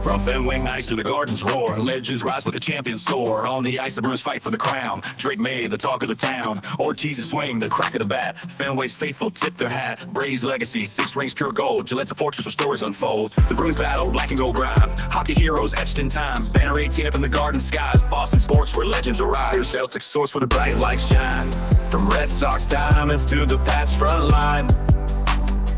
From Fenway Nights to the Garden's roar, legends rise with the champions soar. On the ice, the Bruins fight for the crown. Drake May, the talk of the town. Ortiz's swing, the crack of the bat. Fenway's faithful tip their hat. Braves legacy, 6 rings pure gold. Gillette's a fortress where stories unfold. The Bruins battle, black and gold grind. Hockey heroes etched in time. Banner 18 up in the Garden skies. Boston sports where legends arise. The Celtics source where the bright lights shine. From Red Sox diamonds to the Pats front line.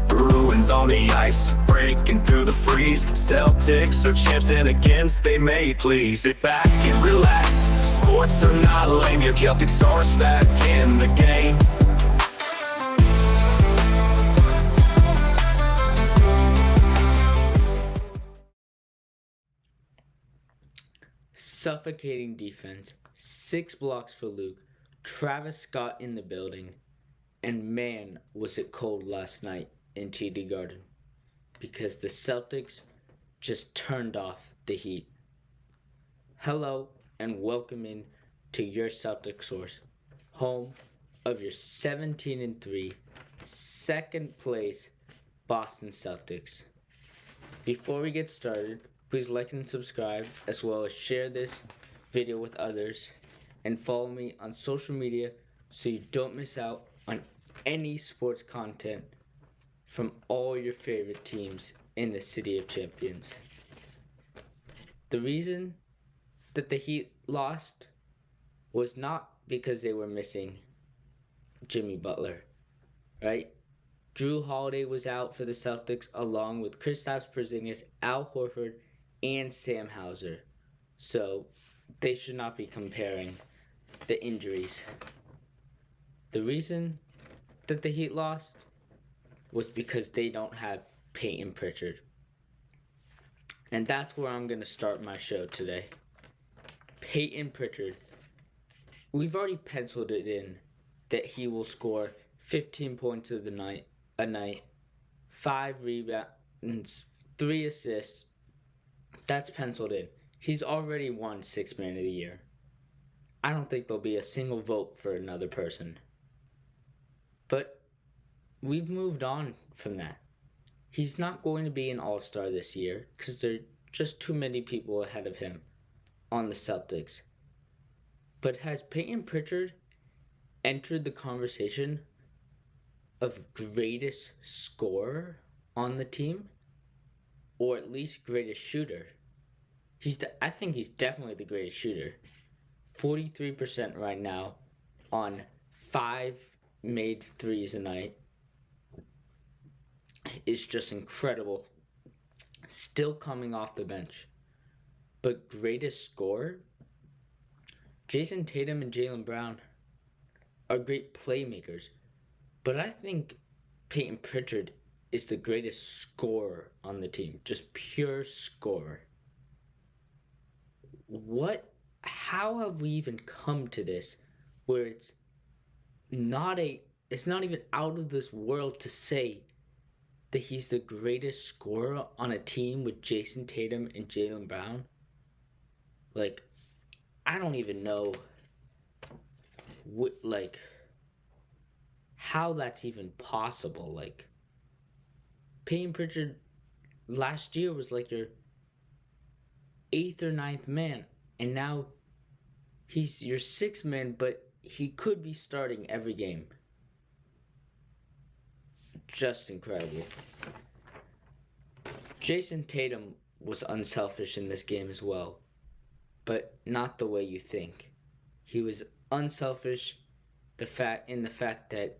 Bruins on the ice, breaking through the freeze. Celtics are champs and against they may please. Sit back and relax, sports are not lame. Your Celtic source back in the game. Suffocating defense, 6 blocks for Luke, Travis Scott in the building, and man was it cold last night in TD Garden because the Celtics just turned off the heat. Hello and welcome in to your Celtic source, home of your 17-3 second place Boston Celtics. Before we get started, please like and subscribe as well as share this video with others and follow me on social media so you don't miss out on any sports content from all your favorite teams in the City of Champions. The reason that the Heat lost was not because they were missing Jimmy Butler, right? Jrue Holiday was out for the Celtics along with Kristaps Porzingis, Al Horford, and Sam Hauser. So they should not be comparing the injuries. The reason that the Heat lost was because they don't have Payton Prichard. And that's where I'm going to start my show today. Payton Prichard. We've already penciled it in that he will score 15 points a night, 5 rebounds, 3 assists. That's penciled in. He's already won 6th Man of the Year. I don't think there'll be a single vote for another person. But we've moved on from that. He's not going to be an all-star this year because there are just too many people ahead of him on the Celtics. But has Payton Prichard entered the conversation of greatest scorer on the team? Or at least greatest shooter? I think he's definitely the greatest shooter. 43% right now on 5 made threes a night is just incredible. Still coming off the bench. But greatest scorer? Jayson Tatum and Jaylen Brown are great playmakers. But I think Payton Prichard is the greatest scorer on the team. Just pure scorer. How have we even come to this where it's not even out of this world to say that he's the greatest scorer on a team with Jayson Tatum and Jaylen Brown? Like, I don't even know how that's even possible. Like, Payton Prichard last year was like your 8th or 9th man, and now he's your 6th man, but he could be starting every game. Just incredible. Jayson Tatum was unselfish in this game as well, but not the way you think. He was unselfish in the fact that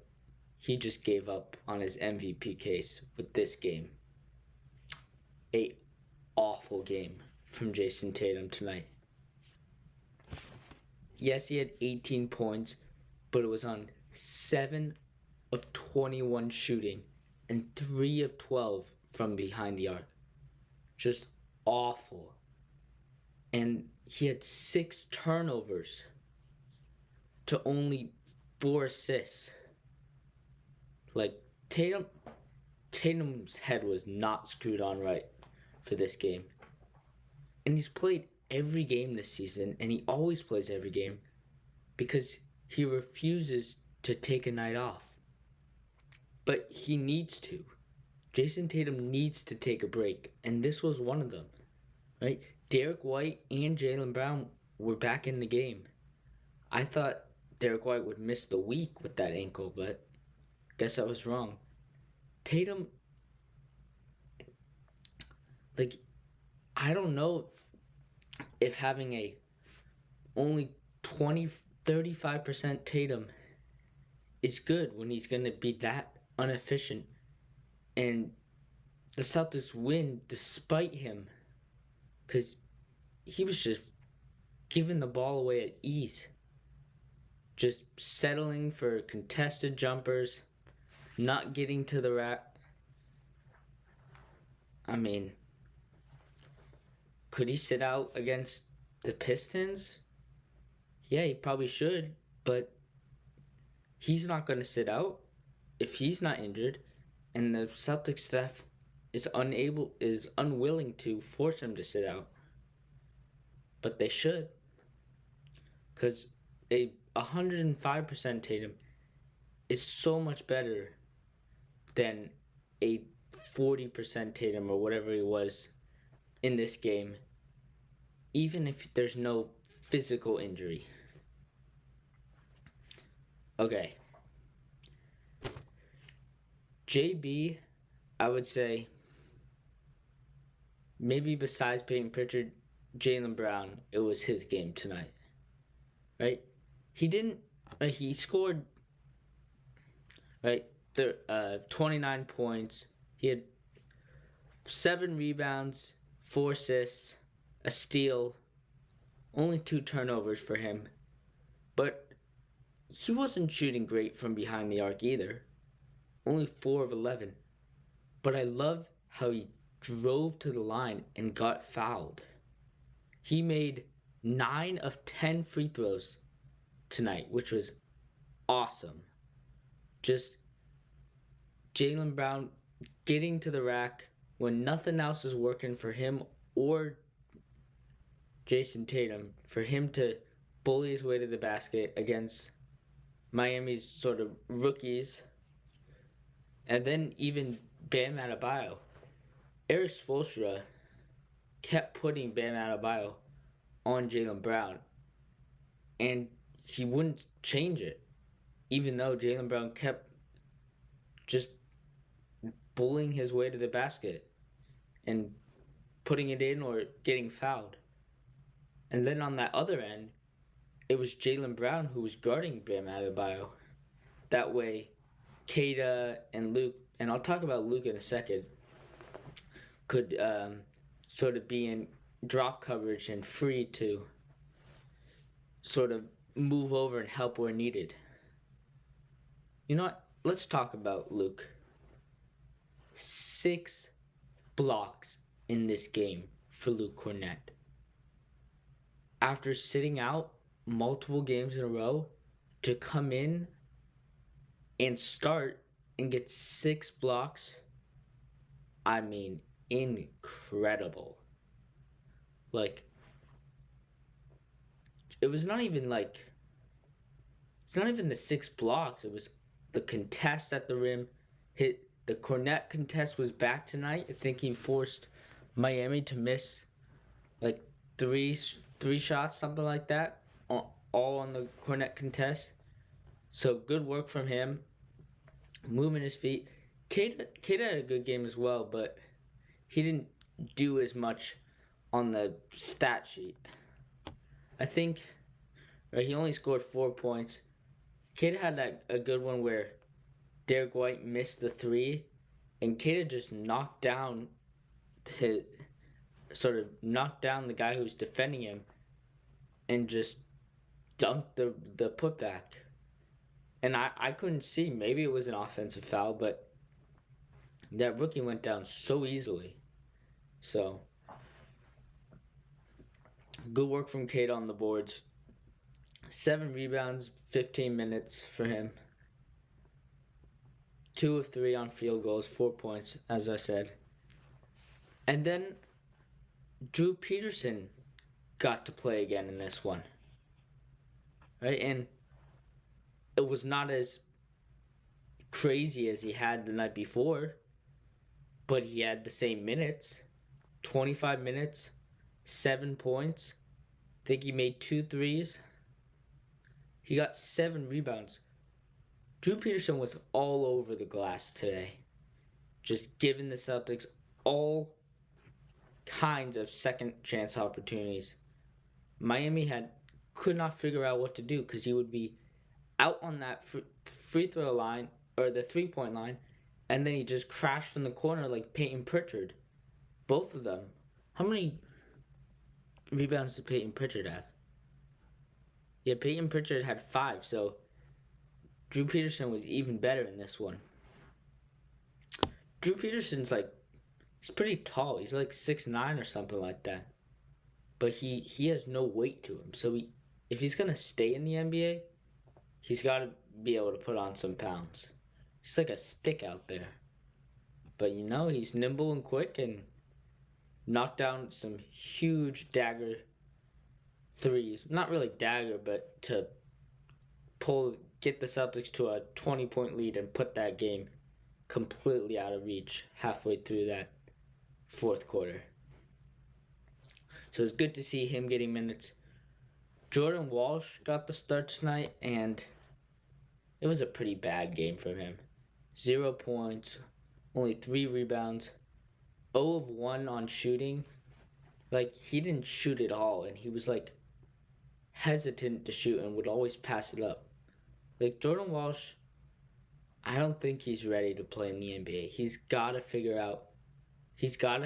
he just gave up on his MVP case with this game. An awful game from Jayson Tatum tonight. Yes, he had 18 points, but it was on 7 of 21 shooting and 3 of 12 from behind the arc. Just awful. And he had 6 turnovers to only 4 assists. Like, Tatum's head was not screwed on right for this game. And he's played every game this season, and he always plays every game because he refuses to take a night off. But he needs to. Jayson Tatum needs to take a break, and this was one of them. right? Derek White and Jaylen Brown were back in the game. I thought Derek White would miss the week with that ankle, but guess I was wrong. Tatum, like, I don't know if having a only 35% Tatum is good when he's going to be that inefficient. And the Celtics win despite him because he was just giving the ball away at ease. Just settling for contested jumpers, not getting to the rack. I mean, could he sit out against the Pistons? Yeah, he probably should, but he's not going to sit out if he's not injured, and the Celtics staff is unwilling to force him to sit out. But they should, because a 105% Tatum is so much better than a 40% Tatum or whatever he was in this game, even if there's no physical injury. Okay. JB, I would say, maybe besides Payton Prichard, Jaylen Brown, it was his game tonight. Right? He scored, right, 29 points. He had 7 rebounds, 4 assists, a steal, only 2 turnovers for him. But he wasn't shooting great from behind the arc either. Only 4 of 11. But I love how he drove to the line and got fouled. He made 9 of 10 free throws tonight, which was awesome. Just Jaylen Brown getting to the rack when nothing else is working for him or Jayson Tatum, for him to bully his way to the basket against Miami's sort of rookies. And then even Bam Adebayo. Eric Spoelstra kept putting Bam Adebayo on Jaylen Brown, and he wouldn't change it, even though Jaylen Brown kept just bullying his way to the basket and putting it in or getting fouled. And then on that other end, it was Jaylen Brown who was guarding Bam Adebayo. That way, Keita and Luke, and I'll talk about Luke in a second, could sort of be in drop coverage and free to sort of move over and help where needed. You know what? Let's talk about Luke. 6 blocks in this game for Luke Cornett. After sitting out multiple games in a row, to come in and start and get 6 blocks, I mean, incredible. Like, it was not even like, it's not even the 6 blocks, it was the contest at the rim. The Cornett contest was back tonight. I think he forced Miami to miss like three shots, something like that, all on the Cornett contest. So good work from him, moving his feet. Keita had a good game as well, but he didn't do as much on the stat sheet. I think he only scored 4 points. Keita had a good one where Derek White missed the 3, and Keita just knocked down the guy who was defending him and just dunked the putback. And I couldn't see. Maybe it was an offensive foul, but that rookie went down so easily. So, good work from Keita on the boards. 7 rebounds, 15 minutes for him. 2 of 3 on field goals, 4 points, as I said. And then Drew Peterson got to play again in this one. Right? And it was not as crazy as he had the night before, but he had the same minutes, 25 minutes, 7 points. I think he made 2 threes. He got 7 rebounds. Drew Peterson was all over the glass today, just giving the Celtics all kinds of second chance opportunities. Miami could not figure out what to do because he would be out on that free throw line or the 3-point line, and then he just crashed from the corner like Payton Prichard. Both of them. How many rebounds did Payton Prichard have? Yeah, Payton Prichard had 5, so Drew Peterson was even better in this one. Drew Peterson's he's pretty tall. He's like 6'9" or something like that. But he has no weight to him. So if he's going to stay in the NBA, he's got to be able to put on some pounds. He's like a stick out there. But he's nimble and quick and knocked down some huge dagger threes. Not really dagger, but to get the Celtics to a 20-point lead and put that game completely out of reach halfway through that fourth quarter. So it's good to see him getting minutes. Jordan Walsh got the start tonight, and it was a pretty bad game from him. 0 points, only 3 rebounds, 0 of 1 on shooting. He didn't shoot at all, and he was hesitant to shoot and would always pass it up. Jordan Walsh, I don't think he's ready to play in the NBA. He's got to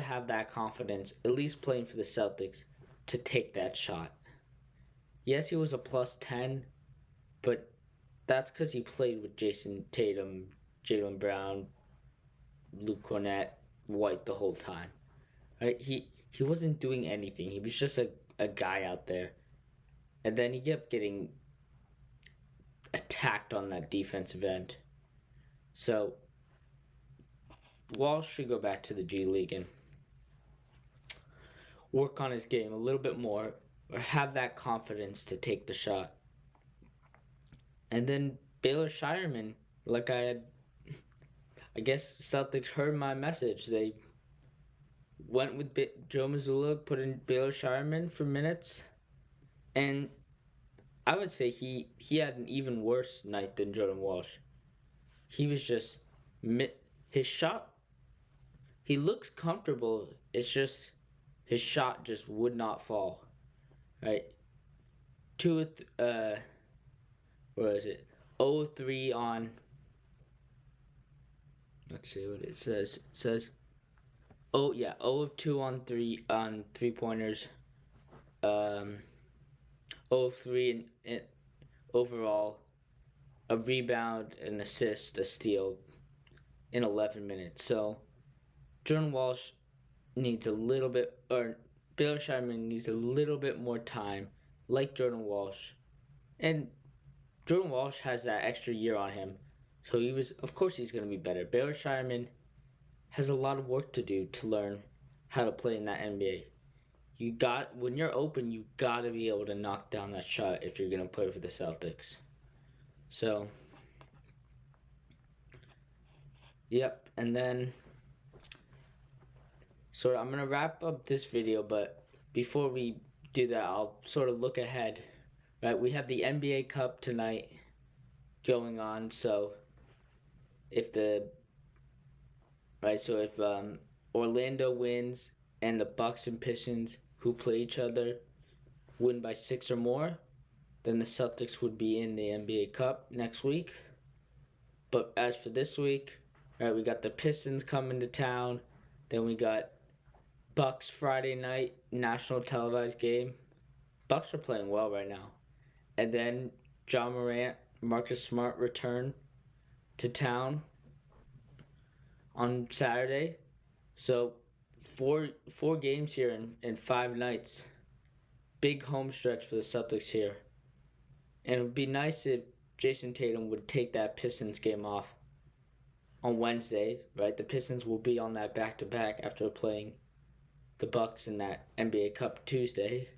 have that confidence, at least playing for the Celtics, to take that shot. Yes, he was a plus 10, but that's because he played with Jayson Tatum, Jaylen Brown, Luke Cornett, White the whole time. Right? He wasn't doing anything. He was just a guy out there. And then he kept getting attacked on that defensive end. So Walsh should go back to the G League and work on his game a little bit more, or have that confidence to take the shot. And then Baylor Shireman, I guess the Celtics heard my message. They went with Joe Mazzulla, put in Baylor Shireman for minutes, and I would say he had an even worse night than Jordan Walsh. He was just his shot. He looks comfortable. It's just his shot just would not fall. Right, 0 of 3 on. Let's see what it says. It says, 0 of 2 on 3-pointers. 0 of 3 in overall. A rebound, an assist, a steal in 11 minutes. So Jordan Walsh needs a little bit, or Baylor Shireman needs a little bit more time, like Jordan Walsh. And Jordan Walsh has that extra year on him, so of course he's going to be better. Baylor Shireman has a lot of work to do to learn how to play in that NBA. When you're open, you got to be able to knock down that shot if you're going to play for the Celtics. So, yep, and then I'm going to wrap up this video, but before we do that, I'll sort of look ahead. Right, we have the NBA Cup tonight going on, so if Orlando wins and the Bucks and Pistons, who play each other, win by 6 or more, then the Celtics would be in the NBA Cup next week. But as for this week, right, we got the Pistons coming to town, then we got Bucks Friday night, national televised game. Bucks are playing well right now. And then John Morant, Marcus Smart return to town on Saturday. So four games here in 5 nights. Big home stretch for the Celtics here. And it would be nice if Jayson Tatum would take that Pistons game off on Wednesday, right? The Pistons will be on that back-to-back after playing the Bucks in that NBA Cup Tuesday.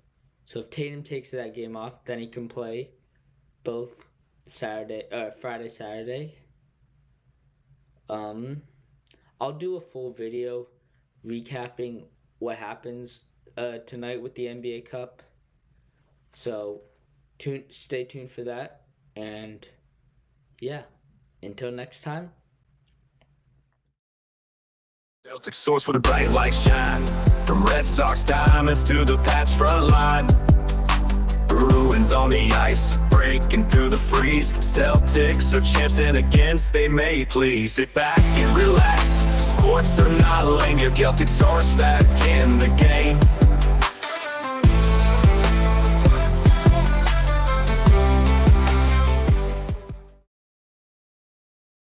So if Tatum takes that game off, then he can play both Friday, Saturday. I'll do a full video recapping what happens tonight with the NBA Cup. So stay tuned for that. And yeah, until next time. Celtics source where the bright lights shine. From Red Sox diamonds to the Pats front line. Bruins on the ice, breaking through the freeze. Celtics are champs and against they may please. Sit back and relax. Sports are not lame. Your Celtics are back in the game.